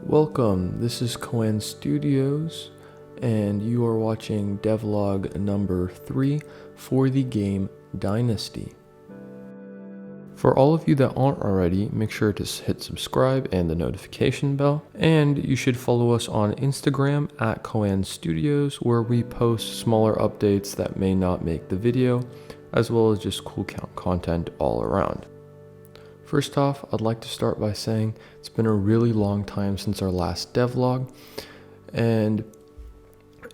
Welcome, this is Cohen Studios, and you are watching Devlog number 3 for the game Dynasty. For all of you that aren't already, make sure to hit subscribe and the notification bell, and you should follow us on Instagram at Cohen Studios, where we post smaller updates that may not make the video, as well as just cool content all around. First off, I'd like to start by saying it's been a really long time since our last devlog, and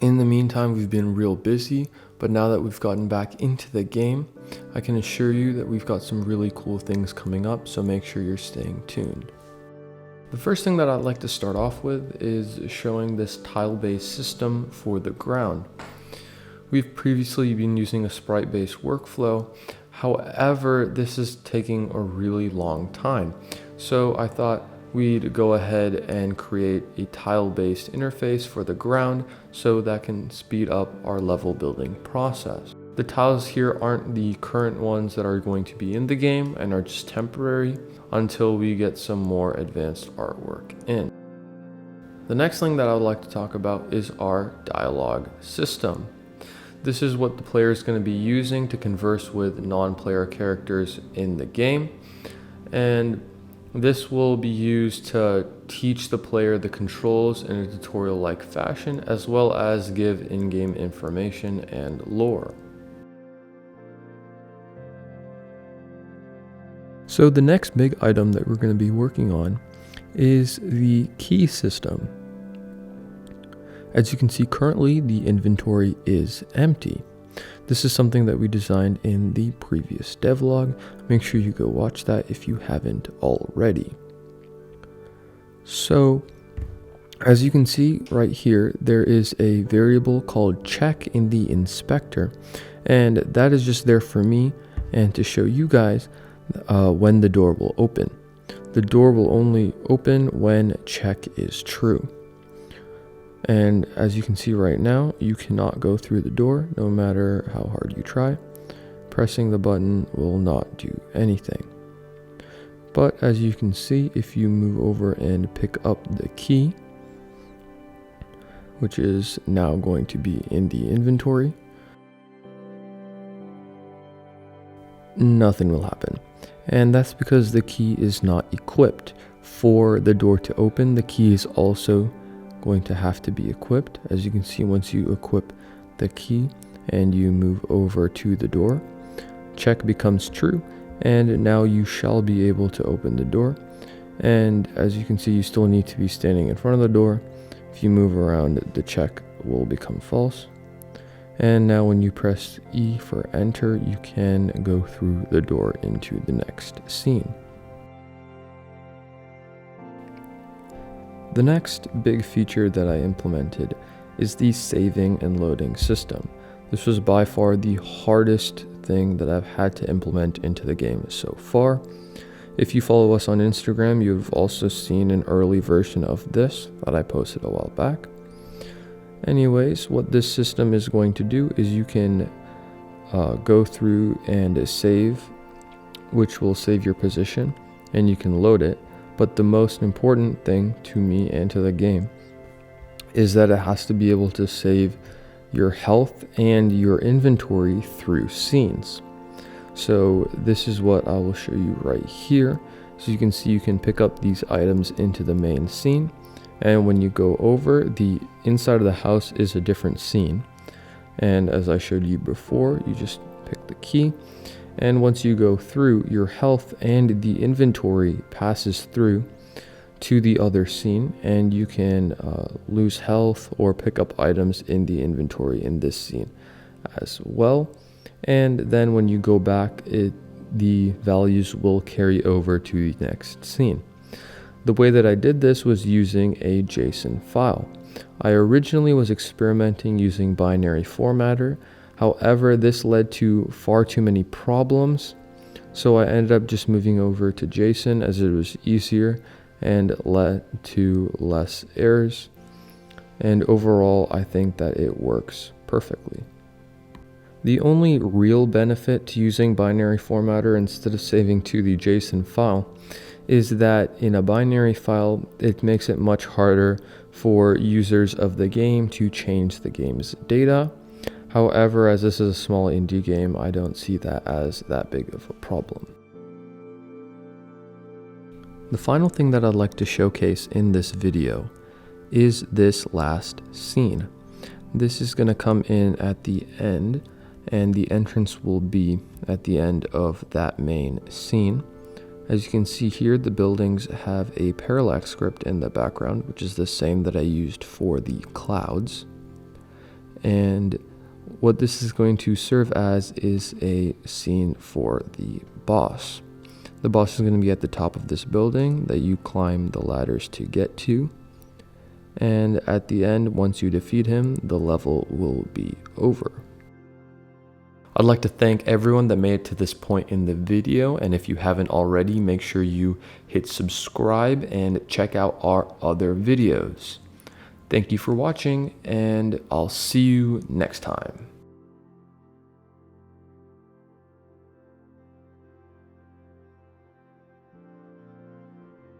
in the meantime we've been real busy, but now that we've gotten back into the game, I can assure you that we've got some really cool things coming up, so make sure you're staying tuned. The first thing that I'd like to start off with is showing this tile-based system for the ground. We've previously been using a sprite-based workflow. However, this is taking a really long time. So I thought we'd go ahead and create a tile-based interface for the ground so that can speed up our level building process. The tiles here aren't the current ones that are going to be in the game and are just temporary until we get some more advanced artwork in. The next thing that I would like to talk about is our dialogue system. This is what the player is going to be using to converse with non-player characters in the game, and this will be used to teach the player the controls in a tutorial-like fashion, as well as give in-game information and lore. So the next big item that we're going to be working on is the key system. As you can see, currently the inventory is empty. This is something that we designed in the previous devlog. Make sure you go watch that if you haven't already. So, as you can see right here, there is a variable called check in the inspector, and that is just there for me and to show you guys when the door will open. The door will only open when check is true. And as you can see right now, you cannot go through the door no matter how hard you try. Pressing the button will not do anything. But as you can see, if you move over and pick up the key, which is now going to be in the inventory, nothing will happen. And that's because the key is not equipped. For the door to open, the key is also going to have to be equipped. As you can see, once you equip the key and you move over to the door, check becomes true, and now you shall be able to open the door. And as you can see, you still need to be standing in front of the door. If you move around, the check will become false. And now when you press E for enter, you can go through the door into the next scene. The next big feature that I implemented is the saving and loading system. This was by far the hardest thing that I've had to implement into the game so far. If you follow us on Instagram, you've also seen an early version of this that I posted a while back. Anyways, what this system is going to do is you can go through and save, which will save your position, and you can load it. But the most important thing to me and to the game is that it has to be able to save your health and your inventory through scenes. So this is what I will show you right here. So you can see you can pick up these items into the main scene, and when you go over, the inside of the house is a different scene. And as I showed you before, you just pick the key, and once you go through, your health and the inventory passes through to the other scene, and you can lose health or pick up items in the inventory in this scene as well. And then when you go back, the values will carry over to the next scene. The way that I did this was using a JSON file. I originally was experimenting using binary formatter. However, this led to far too many problems, so I ended up just moving over to JSON as it was easier and led to less errors. And overall, I think that it works perfectly. The only real benefit to using binary formatter instead of saving to the JSON file is that in a binary file, it makes it much harder for users of the game to change the game's data. However, as this is a small indie game, I don't see that as that big of a problem. The final thing that I'd like to showcase in this video is this last scene. This is going to come in at the end, and the entrance will be at the end of that main scene. As you can see here, the buildings have a parallax script in the background, which is the same that I used for the clouds. And what this is going to serve as is a scene for the boss. The boss is going to be at the top of this building that you climb the ladders to get to. And at the end, once you defeat him, the level will be over. I'd like to thank everyone that made it to this point in the video, and if you haven't already, make sure you hit subscribe and check out our other videos. Thank you for watching, and I'll see you next time.